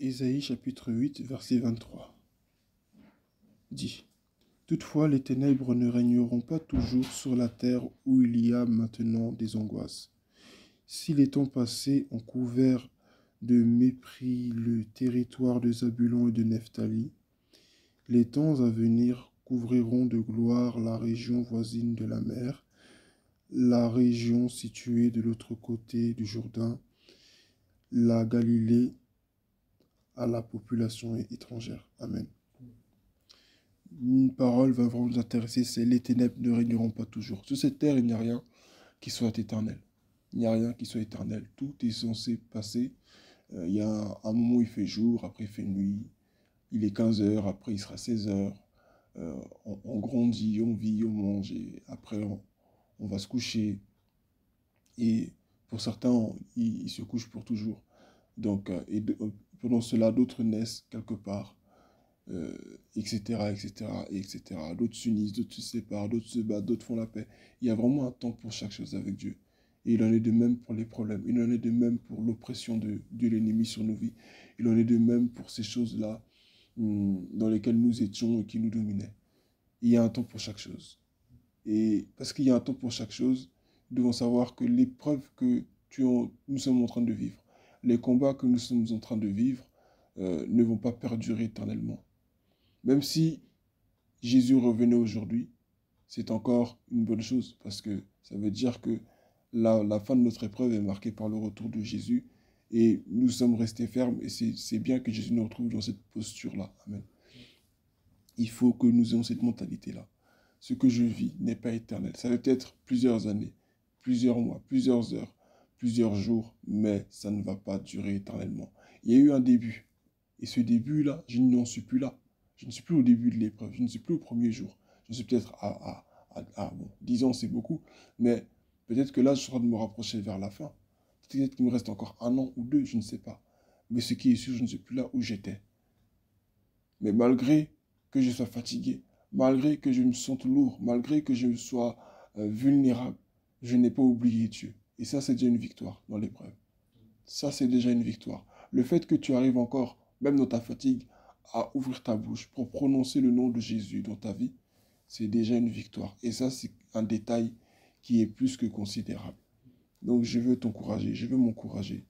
Ésaïe chapitre 8, verset 23 dit: Toutefois, les ténèbres ne régneront pas toujours sur la terre où il y a maintenant des angoisses. Si les temps passés ont couvert de mépris le territoire de Zabulon et de Nephtali, les temps à venir couvriront de gloire la région voisine de la mer, la région située de l'autre côté du Jourdain, la Galilée à la population étrangère. Amen. Une parole va vraiment nous intéresser, c'est: les ténèbres ne régneront pas toujours. Sur cette terre, il n'y a rien qui soit éternel. Il n'y a rien qui soit éternel. Tout est censé passer. Il y a un moment où il fait jour, après il fait nuit. Il est 15 heures, après il sera 16 heures. On grandit, on vit, on mange, et après on va se coucher. Et pour certains, ils se couchent pour toujours. Donc, pendant cela, d'autres naissent quelque part, etc., etc., etc. D'autres s'unissent, d'autres se séparent, d'autres se battent, d'autres font la paix. Il y a vraiment un temps pour chaque chose avec Dieu. Et il en est de même pour les problèmes. Il en est de même pour l'oppression de l'ennemi sur nos vies. Il en est de même pour ces choses-là dans lesquelles nous étions et qui nous dominaient. Il y a un temps pour chaque chose. Et parce qu'il y a un temps pour chaque chose, nous devons savoir que l'épreuve que nous sommes en train de vivre, les combats que nous sommes en train de vivre, ne vont pas perdurer éternellement. Même si Jésus revenait aujourd'hui, c'est encore une bonne chose, parce que ça veut dire que la fin de notre épreuve est marquée par le retour de Jésus, et nous sommes restés fermes, et c'est bien que Jésus nous retrouve dans cette posture-là. Amen. Il faut que nous ayons cette mentalité-là. Ce que je vis n'est pas éternel. Ça peut être plusieurs années, plusieurs mois, plusieurs heures, plusieurs jours, mais ça ne va pas durer éternellement. Il y a eu un début, et ce début-là, je n'en suis plus là. Je ne suis plus au début de l'épreuve, je ne suis plus au premier jour. Je suis peut-être bon, 10 ans, c'est beaucoup, mais peut-être que là, je suis en train de me rapprocher vers la fin. Peut-être qu'il me reste encore 1 an ou 2, je ne sais pas. Mais ce qui est sûr, je ne suis plus là où j'étais. Mais malgré que je sois fatigué, malgré que je me sente lourd, malgré que je sois vulnérable, je n'ai pas oublié Dieu. Et ça, c'est déjà une victoire dans l'épreuve. Ça, c'est déjà une victoire. Le fait que tu arrives encore, même dans ta fatigue, à ouvrir ta bouche pour prononcer le nom de Jésus dans ta vie, c'est déjà une victoire. Et ça, c'est un détail qui est plus que considérable. Donc, je veux t'encourager, je veux m'encourager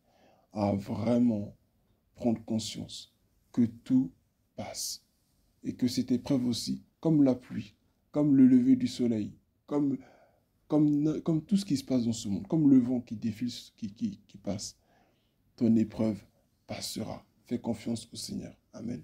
à vraiment prendre conscience que tout passe. Et que cette épreuve aussi, comme la pluie, comme le lever du soleil, comme tout ce qui se passe dans ce monde, comme le vent qui défile, qui passe, ton épreuve passera. Fais confiance au Seigneur. Amen.